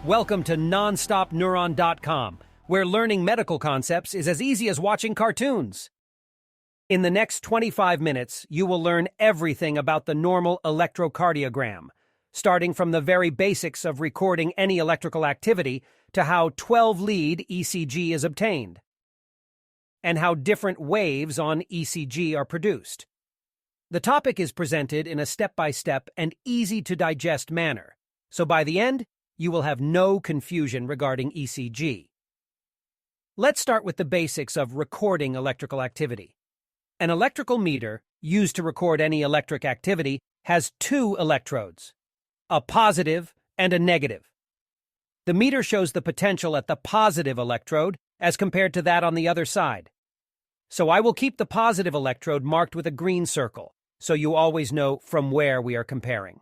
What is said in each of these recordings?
Welcome to NonstopNeuron.com, where learning medical concepts is as easy as watching cartoons. In the next 25 minutes, you will learn everything about the normal electrocardiogram, starting from the very basics of recording any electrical activity to how 12-lead ECG is obtained, and how different waves on ECG are produced. The topic is presented in a step-by-step and easy-to-digest manner, so by the end, you will have no confusion regarding ECG. Let's start with the basics of recording electrical activity. An electrical meter, used to record any electric activity, has two electrodes, a positive and a negative. The meter shows the potential at the positive electrode as compared to that on the other side. So I will keep the positive electrode marked with a green circle, so you always know from where we are comparing.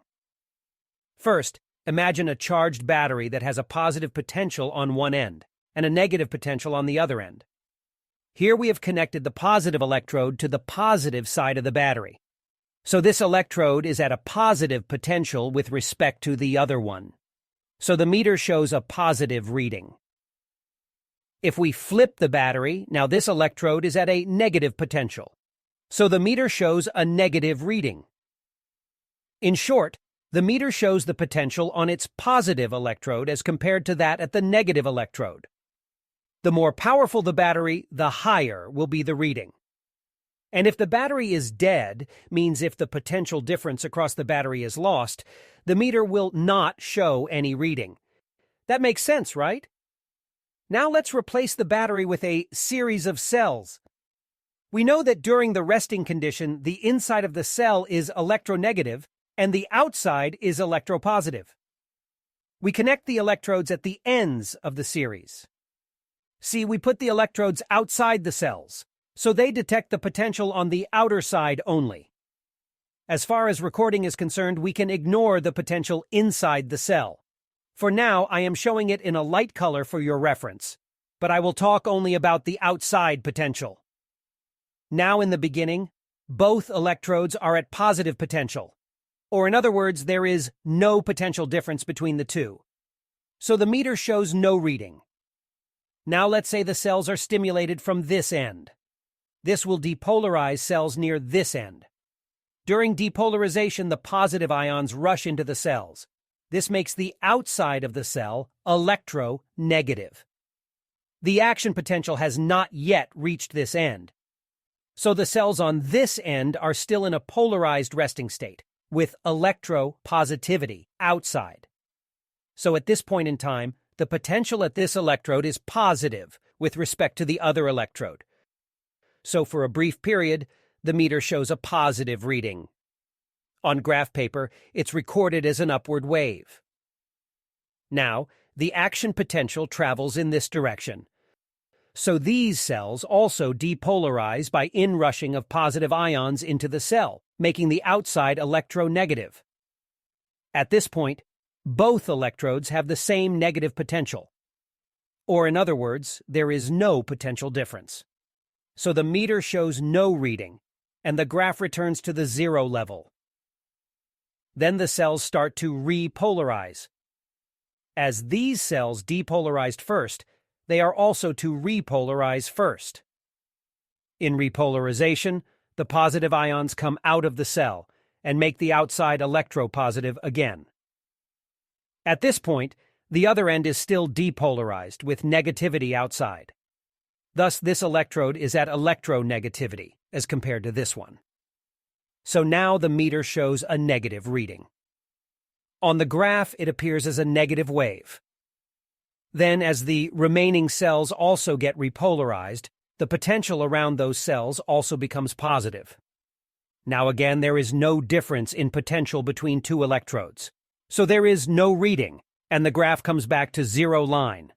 First, imagine a charged battery that has a positive potential on one end and a negative potential on the other end. Here we have connected the positive electrode to the positive side of the battery. So this electrode is at a positive potential with respect to the other one. So the meter shows a positive reading. If we flip the battery, now this electrode is at a negative potential. So the meter shows a negative reading. In short, the meter shows the potential on its positive electrode as compared to that at the negative electrode. The more powerful the battery, the higher will be the reading. And if the battery is dead, means if the potential difference across the battery is lost, the meter will not show any reading. That makes sense, right? Now let's replace the battery with a series of cells. We know that during the resting condition, the inside of the cell is electronegative and the outside is electropositive. We connect the electrodes at the ends of the series. See, we put the electrodes outside the cells, so they detect the potential on the outer side only. As far as recording is concerned, we can ignore the potential inside the cell. For now, I am showing it in a light color for your reference, but I will talk only about the outside potential. Now in the beginning, both electrodes are at positive potential. Or in other words, there is no potential difference between the two. So the meter shows no reading. Now let's say the cells are stimulated from this end. This will depolarize cells near this end. During depolarization, the positive ions rush into the cells. This makes the outside of the cell electronegative. The action potential has not yet reached this end. So the cells on this end are still in a polarized resting state, with electropositivity outside. So at this point in time, the potential at this electrode is positive with respect to the other electrode. So for a brief period, the meter shows a positive reading. On graph paper, it's recorded as an upward wave. Now, the action potential travels in this direction. So these cells also depolarize by inrushing of positive ions into the cell, making the outside electronegative. At this point, both electrodes have the same negative potential. Or in other words, there is no potential difference. So the meter shows no reading, and the graph returns to the zero level. Then the cells start to repolarize. As these cells depolarized first, they are also to repolarize first. In repolarization, the positive ions come out of the cell and make the outside electropositive again. At this point, the other end is still depolarized with negativity outside. Thus, this electrode is at electronegativity as compared to this one. So now the meter shows a negative reading. On the graph, it appears as a negative wave. Then, as the remaining cells also get repolarized, the potential around those cells also becomes positive. Now again, there is no difference in potential between two electrodes. So there is no reading, and the graph comes back to zero line.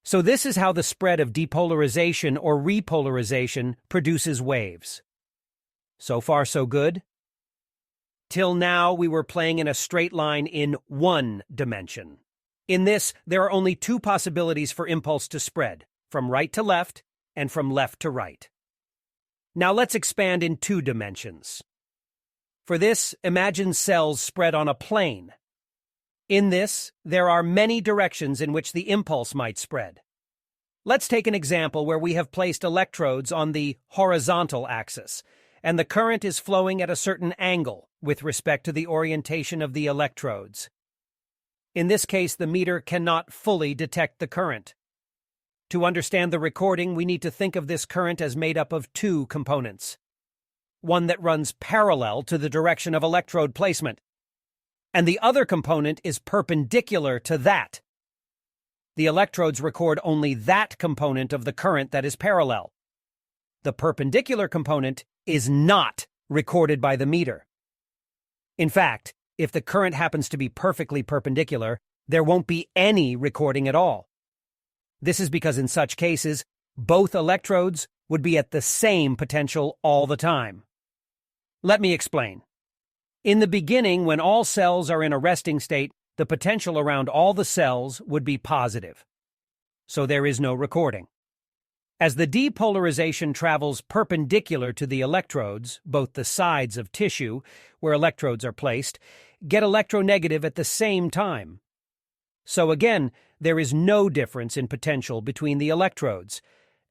So this is how the spread of depolarization or repolarization produces waves. So far, so good? Till now, we were playing in a straight line in one dimension. In this, there are only two possibilities for impulse to spread, from right to left and from left to right. Now let's expand in two dimensions. For this, imagine cells spread on a plane. In this, there are many directions in which the impulse might spread. Let's take an example where we have placed electrodes on the horizontal axis, and the current is flowing at a certain angle with respect to the orientation of the electrodes. In this case, the meter cannot fully detect the current. To understand the recording, we need to think of this current as made up of two components. One that runs parallel to the direction of electrode placement, and the other component is perpendicular to that. The electrodes record only that component of the current that is parallel. The perpendicular component is not recorded by the meter. In fact, if the current happens to be perfectly perpendicular, there won't be any recording at all. This is because in such cases, both electrodes would be at the same potential all the time. Let me explain. In the beginning, when all cells are in a resting state, the potential around all the cells would be positive. So there is no recording. As the depolarization travels perpendicular to the electrodes, both the sides of tissue, where electrodes are placed, get electronegative at the same time. So again, there is no difference in potential between the electrodes,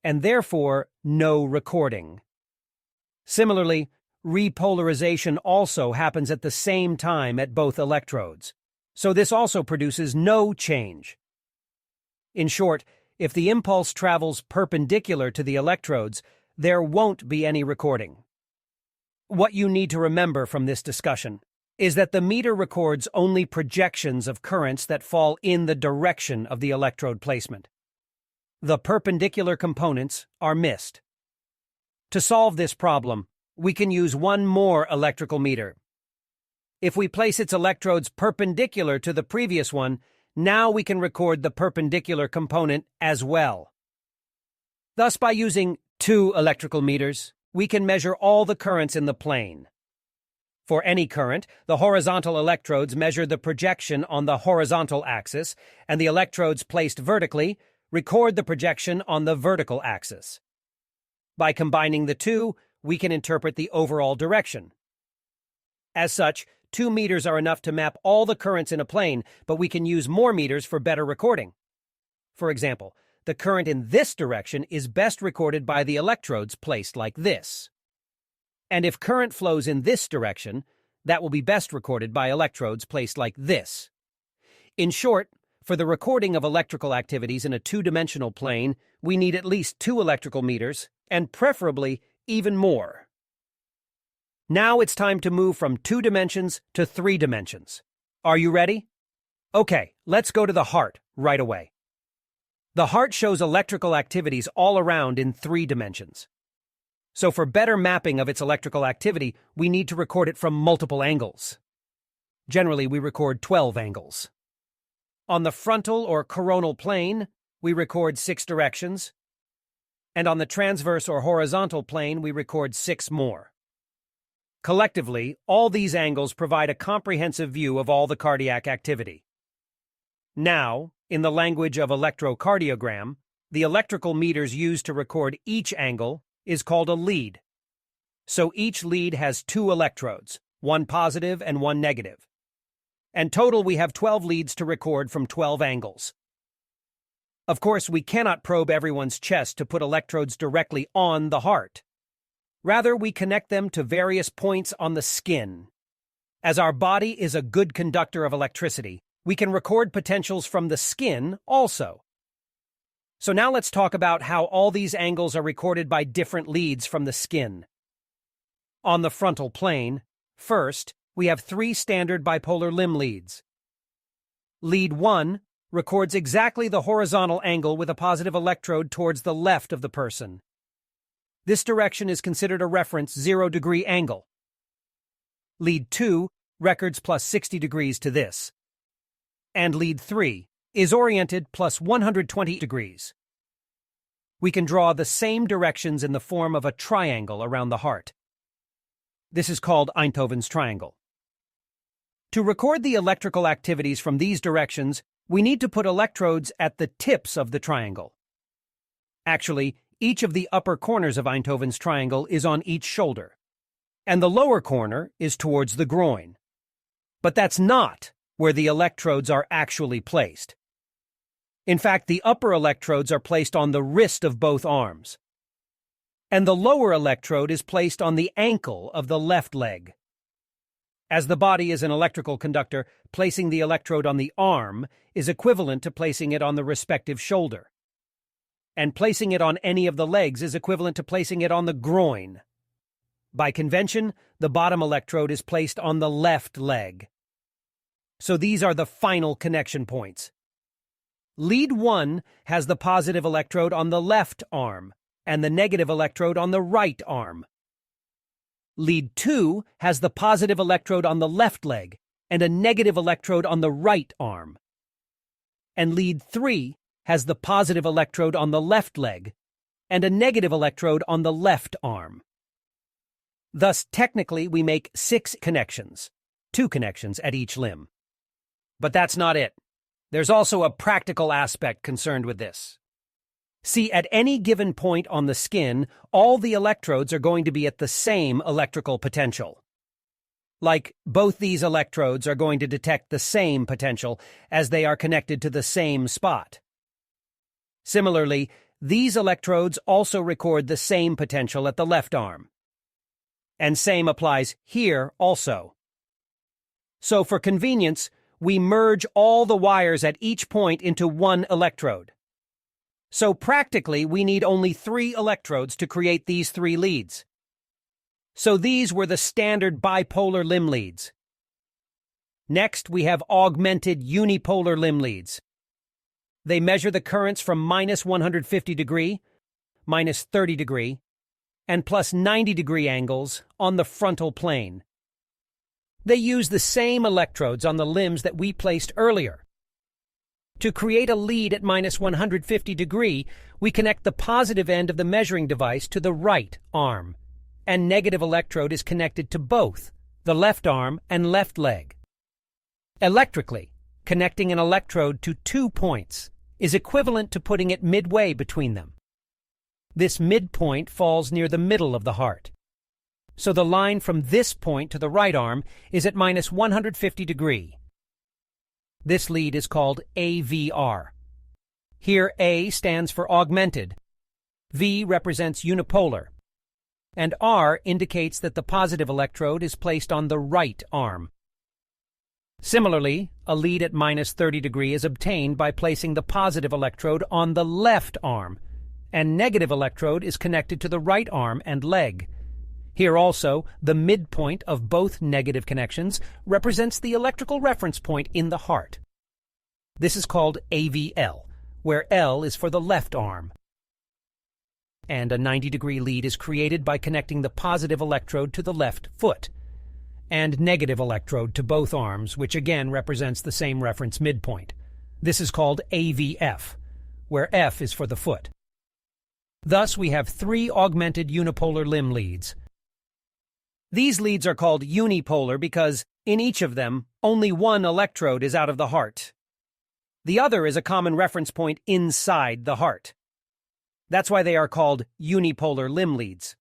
and therefore no recording. Similarly, repolarization also happens at the same time at both electrodes, so this also produces no change. In short, if the impulse travels perpendicular to the electrodes, there won't be any recording. What you need to remember from this discussion is that the meter records only projections of currents that fall in the direction of the electrode placement. The perpendicular components are missed. To solve this problem, we can use one more electrical meter. If we place its electrodes perpendicular to the previous one, now we can record the perpendicular component as well. Thus, by using two electrical meters, we can measure all the currents in the plane. For any current, the horizontal electrodes measure the projection on the horizontal axis, and the electrodes placed vertically record the projection on the vertical axis. By combining the two, we can interpret the overall direction. As such, 2 meters are enough to map all the currents in a plane, but we can use more meters for better recording. For example, the current in this direction is best recorded by the electrodes placed like this. And if current flows in this direction, that will be best recorded by electrodes placed like this. In short, for the recording of electrical activities in a two-dimensional plane, we need at least 2 electrical meters, and preferably even more. Now it's time to move from 2 dimensions to 3 dimensions. Are you ready? Okay, let's go to the heart right away. The heart shows electrical activities all around in 3 dimensions. So for better mapping of its electrical activity, we need to record it from multiple angles. Generally, we record 12 angles. On the frontal or coronal plane, we record 6 directions, and on the transverse or horizontal plane, we record 6 more. Collectively, all these angles provide a comprehensive view of all the cardiac activity. Now, in the language of electrocardiogram, the electrical meters used to record each angle is called a lead. So each lead has 2 electrodes, one positive and one negative. And total we have 12 leads to record from 12 angles. Of course, we cannot probe everyone's chest to put electrodes directly on the heart. Rather, we connect them to various points on the skin. As our body is a good conductor of electricity, we can record potentials from the skin also. So now let's talk about how all these angles are recorded by different leads from the skin. On the frontal plane, first, we have 3 standard bipolar limb leads. Lead 1 records exactly the horizontal angle with a positive electrode towards the left of the person. This direction is considered a reference 0-degree angle. Lead 2 records plus 60 degrees to this. And lead 3 is oriented plus 120 degrees. We can draw the same directions in the form of a triangle around the heart. This is called Einthoven's triangle. To record the electrical activities from these directions, we need to put electrodes at the tips of the triangle. Actually, each of the upper corners of Einthoven's triangle is on each shoulder, and the lower corner is towards the groin. But that's not where the electrodes are actually placed. In fact, the upper electrodes are placed on the wrist of both arms, and the lower electrode is placed on the ankle of the left leg. As the body is an electrical conductor, placing the electrode on the arm is equivalent to placing it on the respective shoulder. And placing it on any of the legs is equivalent to placing it on the groin. By convention, the bottom electrode is placed on the left leg. So these are the final connection points. Lead 1 has the positive electrode on the left arm and the negative electrode on the right arm. Lead 2 has the positive electrode on the left leg and a negative electrode on the right arm. And lead 3 has the positive electrode on the left leg and a negative electrode on the left arm. Thus, technically, we make 6 connections, 2 connections at each limb. But that's not it. There's also a practical aspect concerned with this. See, at any given point on the skin, all the electrodes are going to be at the same electrical potential. Like, both these electrodes are going to detect the same potential as they are connected to the same spot. Similarly, these electrodes also record the same potential at the left arm. And same applies here also. So for convenience, we merge all the wires at each point into one electrode. So practically, we need only 3 electrodes to create these 3 leads. So these were the standard bipolar limb leads. Next, we have augmented unipolar limb leads. They measure the currents from minus 150 degree, minus 30 degree, and plus 90 degree angles on the frontal plane. They use the same electrodes on the limbs that we placed earlier. To create a lead at minus 150 degree, we connect the positive end of the measuring device to the right arm, and negative electrode is connected to both, the left arm and left leg. Electrically, connecting an electrode to 2 points is equivalent to putting it midway between them. This midpoint falls near the middle of the heart. So the line from this point to the right arm is at minus 150 degree. This lead is called AVR. Here A stands for augmented, V represents unipolar, and R indicates that the positive electrode is placed on the right arm. Similarly, a lead at minus 30 degree is obtained by placing the positive electrode on the left arm, and negative electrode is connected to the right arm and leg. Here also, the midpoint of both negative connections represents the electrical reference point in the heart. This is called AVL, where L is for the left arm. And a 90-degree lead is created by connecting the positive electrode to the left foot, and negative electrode to both arms, which again represents the same reference midpoint. This is called AVF, where F is for the foot. Thus, we have 3 augmented unipolar limb leads. These leads are called unipolar because, in each of them, only one electrode is out of the heart. The other is a common reference point inside the heart. That's why they are called unipolar limb leads.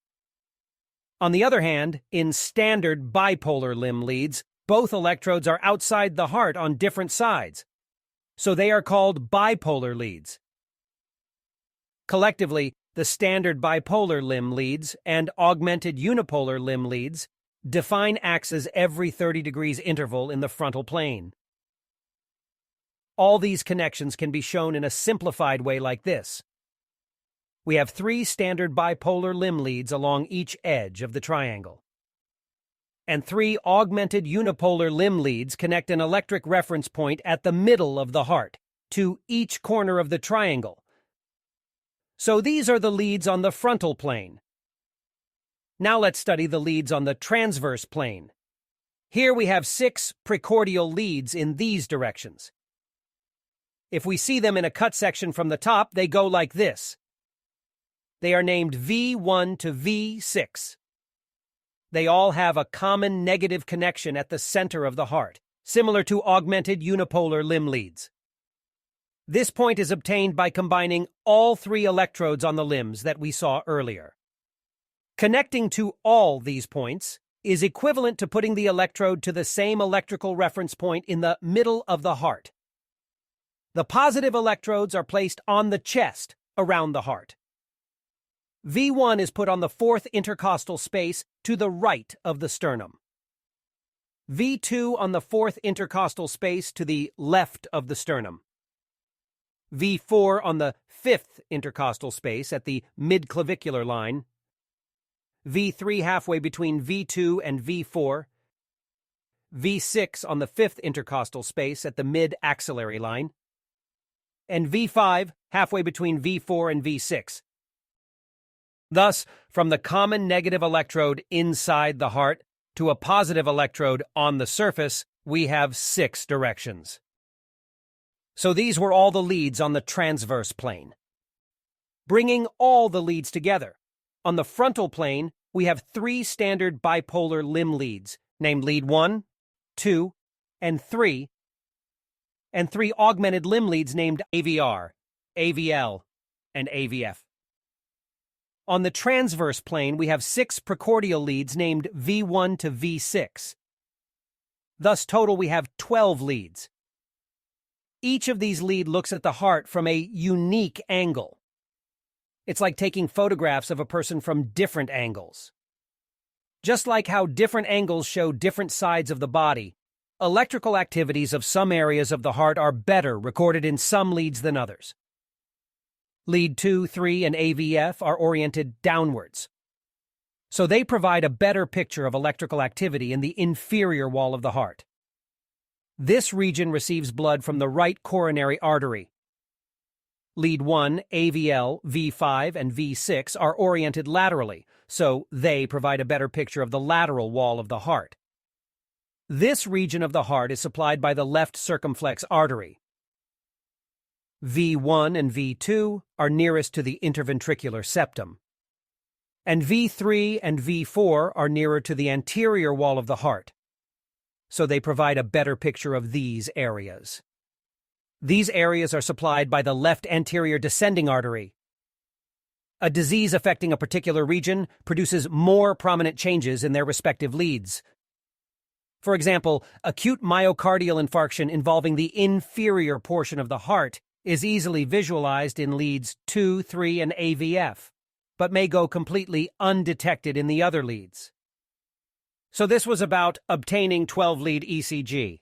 On the other hand, in standard bipolar limb leads, both electrodes are outside the heart on different sides, so they are called bipolar leads. Collectively, the standard bipolar limb leads and augmented unipolar limb leads define axes every 30 degrees interval in the frontal plane. All these connections can be shown in a simplified way like this. We have 3 standard bipolar limb leads along each edge of the triangle. And 3 augmented unipolar limb leads connect an electric reference point at the middle of the heart to each corner of the triangle. So these are the leads on the frontal plane. Now let's study the leads on the transverse plane. Here we have 6 precordial leads in these directions. If we see them in a cut section from the top, they go like this. They are named V1 to V6. They all have a common negative connection at the center of the heart, similar to augmented unipolar limb leads. This point is obtained by combining all 3 electrodes on the limbs that we saw earlier. Connecting to all these points is equivalent to putting the electrode to the same electrical reference point in the middle of the heart. The positive electrodes are placed on the chest around the heart. V1 is put on the fourth intercostal space to the right of the sternum. V2 on the fourth intercostal space to the left of the sternum. V4 on the fifth intercostal space at the midclavicular line. V3 halfway between V2 and V4. V6 on the fifth intercostal space at the mid-axillary line. And V5 halfway between V4 and V6. Thus, from the common negative electrode inside the heart to a positive electrode on the surface, we have 6 directions. So these were all the leads on the transverse plane. Bringing all the leads together, on the frontal plane, we have 3 standard bipolar limb leads, named lead 1, 2, and 3, and 3 augmented limb leads named AVR, AVL, and AVF. On the transverse plane, we have 6 precordial leads named V1 to V6. Thus, total we have 12 leads. Each of these leads looks at the heart from a unique angle. It's like taking photographs of a person from different angles. Just like how different angles show different sides of the body, electrical activities of some areas of the heart are better recorded in some leads than others. Lead 2, 3, and AVF are oriented downwards. So they provide a better picture of electrical activity in the inferior wall of the heart. This region receives blood from the right coronary artery. Lead 1, AVL, V5, and V6 are oriented laterally, so they provide a better picture of the lateral wall of the heart. This region of the heart is supplied by the left circumflex artery. V1 and V2 are nearest to the interventricular septum, and V3 and V4 are nearer to the anterior wall of the heart, so they provide a better picture of these areas. These areas are supplied by the left anterior descending artery. A disease affecting a particular region produces more prominent changes in their respective leads. For example, acute myocardial infarction involving the inferior portion of the heart is easily visualized in leads 2, 3, and AVF, but may go completely undetected in the other leads. So this was about obtaining 12-lead ECG.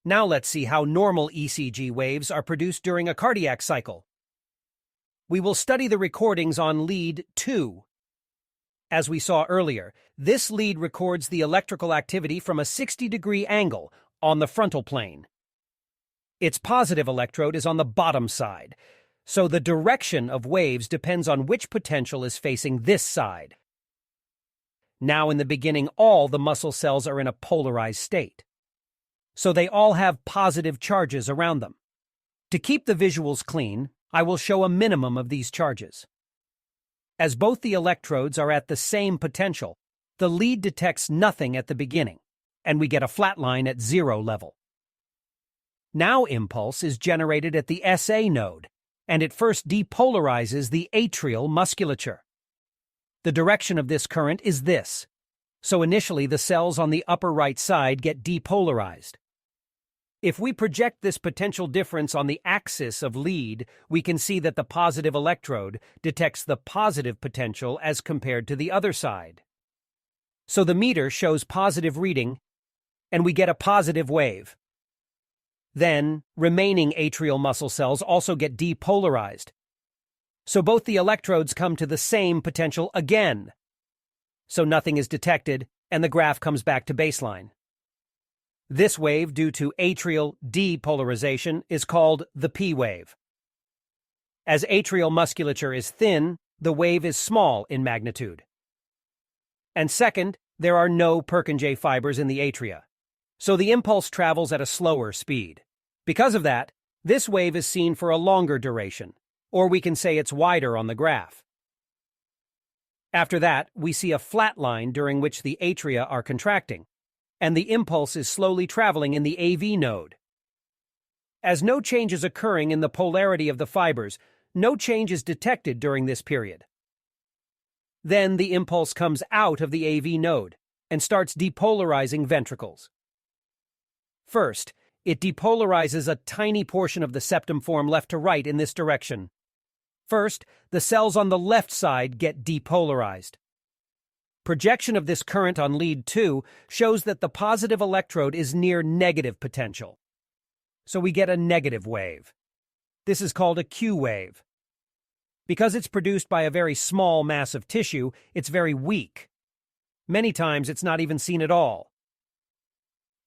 Now let's see how normal ECG waves are produced during a cardiac cycle. We will study the recordings on lead 2. As we saw earlier, this lead records the electrical activity from a 60-degree angle on the frontal plane. Its positive electrode is on the bottom side, so the direction of waves depends on which potential is facing this side. Now in the beginning, all the muscle cells are in a polarized state, so they all have positive charges around them. To keep the visuals clean, I will show a minimum of these charges. As both the electrodes are at the same potential, the lead detects nothing at the beginning, and we get a flat line at 0 level. Now impulse is generated at the SA node, and it first depolarizes the atrial musculature. The direction of this current is this, so initially the cells on the upper right side get depolarized. If we project this potential difference on the axis of lead, we can see that the positive electrode detects the positive potential as compared to the other side. So the meter shows positive reading, and we get a positive wave. Then, remaining atrial muscle cells also get depolarized. So both the electrodes come to the same potential again. So nothing is detected, and the graph comes back to baseline. This wave, due to atrial depolarization, is called the P wave. As atrial musculature is thin, the wave is small in magnitude. And second, there are no Purkinje fibers in the atria, so the impulse travels at a slower speed. Because of that, this wave is seen for a longer duration, or we can say it's wider on the graph. After that, we see a flat line during which the atria are contracting, and the impulse is slowly traveling in the AV node. As no change is occurring in the polarity of the fibers, no change is detected during this period. Then the impulse comes out of the AV node, and starts depolarizing ventricles. First, it depolarizes a tiny portion of the septum form left to right in this direction. First, the cells on the left side get depolarized. Projection of this current on lead 2 shows that the positive electrode is near negative potential. So we get a negative wave. This is called a Q wave. Because it's produced by a very small mass of tissue, it's very weak. Many times it's not even seen at all.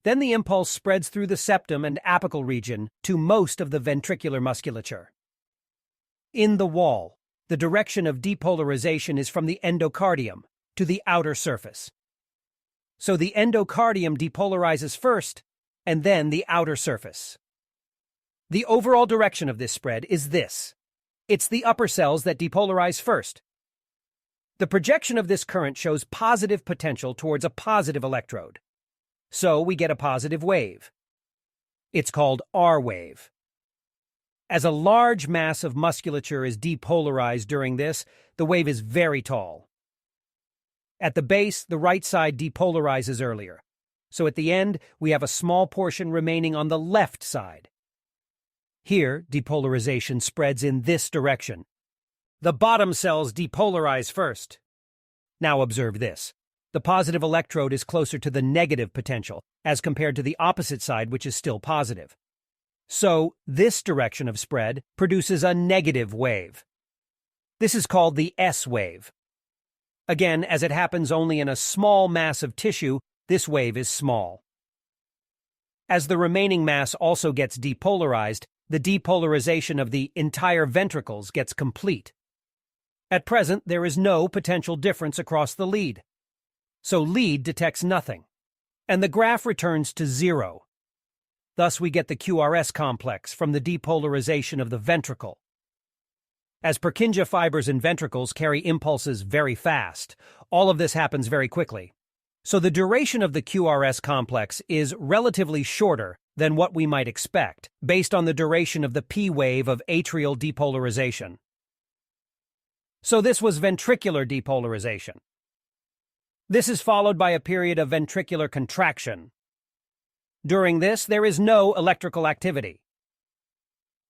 Then the impulse spreads through the septum and apical region to most of the ventricular musculature. In the wall, the direction of depolarization is from the endocardium to the outer surface. So the endocardium depolarizes first, and then the outer surface. The overall direction of this spread is this. It's the upper cells that depolarize first. The projection of this current shows positive potential towards a positive electrode. So we get a positive wave. It's called R wave. As a large mass of musculature is depolarized during this, the wave is very tall. At the base, the right side depolarizes earlier. So at the end, we have a small portion remaining on the left side. Here, depolarization spreads in this direction. The bottom cells depolarize first. Now observe this. The positive electrode is closer to the negative potential, as compared to the opposite side, which is still positive. So, this direction of spread produces a negative wave. This is called the S wave. Again, as it happens only in a small mass of tissue, this wave is small. As the remaining mass also gets depolarized, the depolarization of the entire ventricles gets complete. At present, there is no potential difference across the lead. So lead detects nothing, and the graph returns to 0. Thus we get the QRS complex from the depolarization of the ventricle. As Purkinje fibers in ventricles carry impulses very fast, all of this happens very quickly. So the duration of the QRS complex is relatively shorter than what we might expect, based on the duration of the P wave of atrial depolarization. So this was ventricular depolarization. This is followed by a period of ventricular contraction. During this, there is no electrical activity.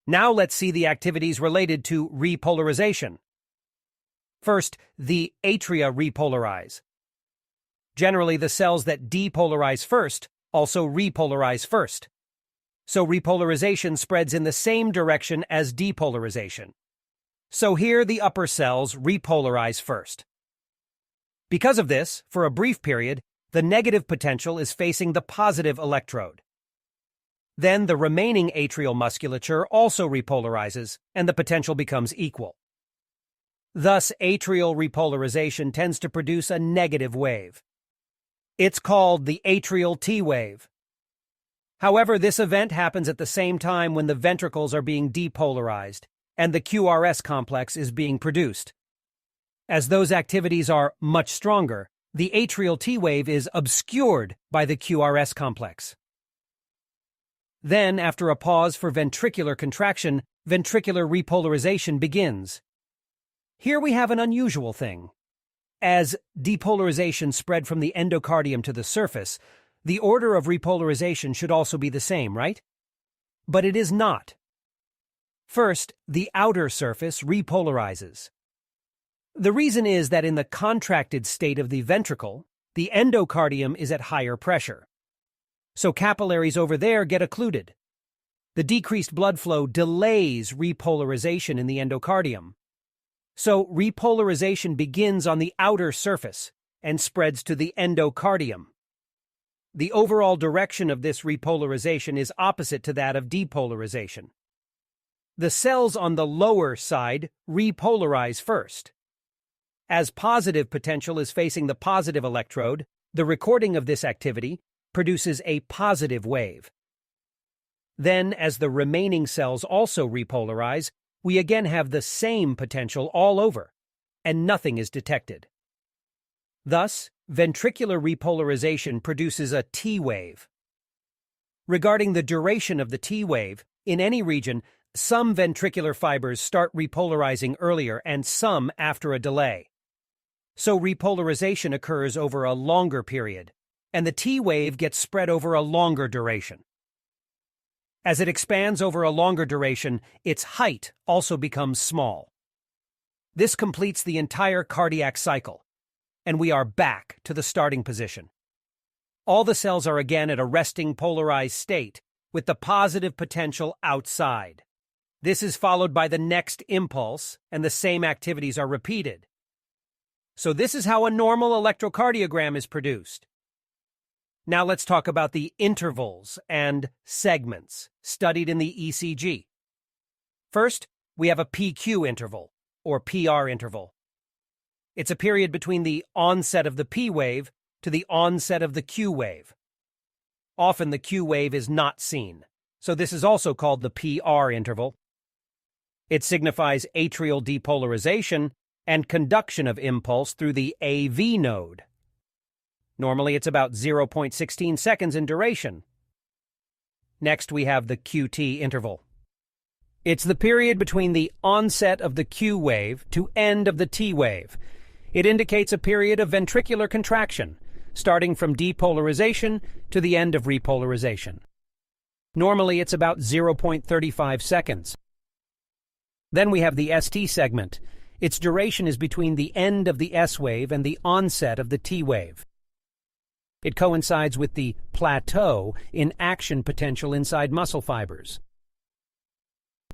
Now let's see the activities related to repolarization. First, the atria repolarize. Generally, the cells that depolarize first also repolarize first. So repolarization spreads in the same direction as depolarization. So here the upper cells repolarize first. Because of this, for a brief period, the negative potential is facing the positive electrode. Then the remaining atrial musculature also repolarizes, and the potential becomes equal. Thus, atrial repolarization tends to produce a negative wave. It's called the atrial T wave. However, this event happens at the same time when the ventricles are being depolarized, and the QRS complex is being produced. As those activities are much stronger, the atrial T wave is obscured by the QRS complex. Then, after a pause for ventricular contraction, ventricular repolarization begins. Here we have an unusual thing. As depolarization spread from the endocardium to the surface, the order of repolarization should also be the same, right? But it is not. First, the outer surface repolarizes. The reason is that in the contracted state of the ventricle, the endocardium is at higher pressure. So capillaries over there get occluded. The decreased blood flow delays repolarization in the endocardium. So repolarization begins on the outer surface and spreads to the endocardium. The overall direction of this repolarization is opposite to that of depolarization. The cells on the lower side repolarize first. As positive potential is facing the positive electrode, the recording of this activity produces a positive wave. Then, as the remaining cells also repolarize, we again have the same potential all over, and nothing is detected. Thus, ventricular repolarization produces a T wave. Regarding the duration of the T wave, in any region, some ventricular fibers start repolarizing earlier and some after a delay. So repolarization occurs over a longer period, and the T wave gets spread over a longer duration. As it expands over a longer duration, its height also becomes small. This completes the entire cardiac cycle, and we are back to the starting position. All the cells are again at a resting polarized state, with the positive potential outside. This is followed by the next impulse, and the same activities are repeated. So this is how a normal electrocardiogram is produced. Now let's talk about the intervals and segments studied in the ECG. First, we have a PQ interval, or PR interval. It's a period between the onset of the P wave to the onset of the Q wave. Often the Q wave is not seen, so this is also called the PR interval. It signifies atrial depolarization and conduction of impulse through the AV node. Normally it's about 0.16 seconds in duration. Next we have the QT interval. It's the period between the onset of the Q wave to end of the T wave. It indicates a period of ventricular contraction, starting from depolarization to the end of repolarization. Normally it's about 0.35 seconds. Then we have the ST segment. Its duration is between the end of the S wave and the onset of the T wave. It coincides with the plateau in action potential inside muscle fibers.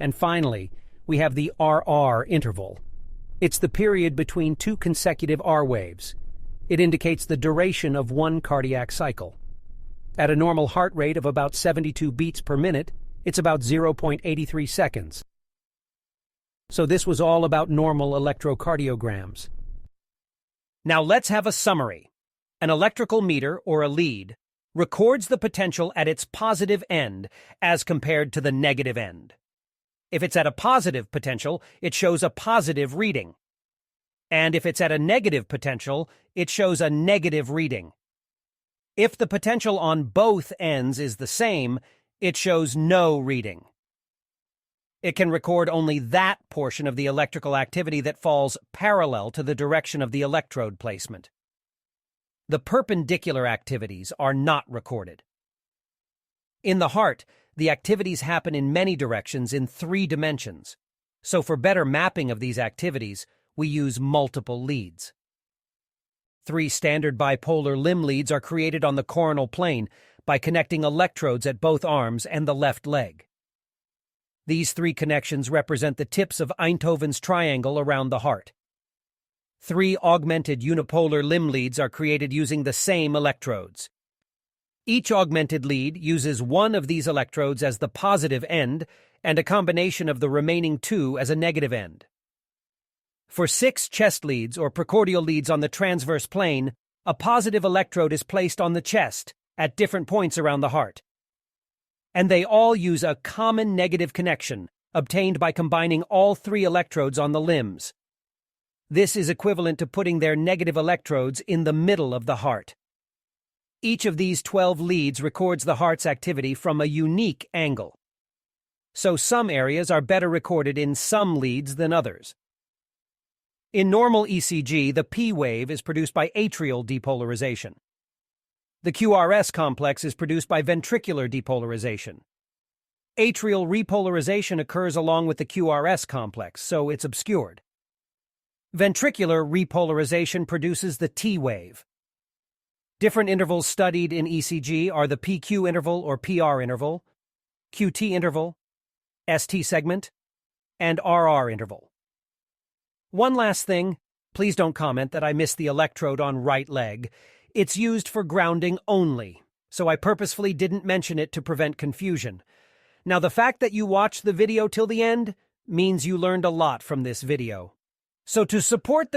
And finally, we have the RR interval. It's the period between two consecutive R waves. It indicates the duration of one cardiac cycle. At a normal heart rate of about 72 beats per minute, it's about 0.83 seconds. So this was all about normal electrocardiograms. Now let's have a summary. An electrical meter, or a lead, records the potential at its positive end as compared to the negative end. If it's at a positive potential, it shows a positive reading. And if it's at a negative potential, it shows a negative reading. If the potential on both ends is the same, it shows no reading. It can record only that portion of the electrical activity that falls parallel to the direction of the electrode placement. The perpendicular activities are not recorded. In the heart, the activities happen in many directions in 3 dimensions. So for better mapping of these activities, we use multiple leads. 3 standard bipolar limb leads are created on the coronal plane by connecting electrodes at both arms and the left leg. These 3 connections represent the tips of Einthoven's triangle around the heart. 3 augmented unipolar limb leads are created using the same electrodes. Each augmented lead uses one of these electrodes as the positive end and a combination of the remaining 2 as a negative end. For 6 chest leads or precordial leads on the transverse plane, a positive electrode is placed on the chest at different points around the heart. And they all use a common negative connection, obtained by combining all 3 electrodes on the limbs. This is equivalent to putting their negative electrodes in the middle of the heart. Each of these 12 leads records the heart's activity from a unique angle. So some areas are better recorded in some leads than others. In normal ECG, the P wave is produced by atrial depolarization. The QRS complex is produced by ventricular depolarization. Atrial repolarization occurs along with the QRS complex, so it's obscured. Ventricular repolarization produces the T wave. Different intervals studied in ECG are the PQ interval or PR interval, QT interval, ST segment, and RR interval. One last thing, please don't comment that I missed the electrode on right leg. It's used for grounding only, so I purposefully didn't mention it to prevent confusion. Now, the fact that you watched the video till the end means you learned a lot from this video. So to support the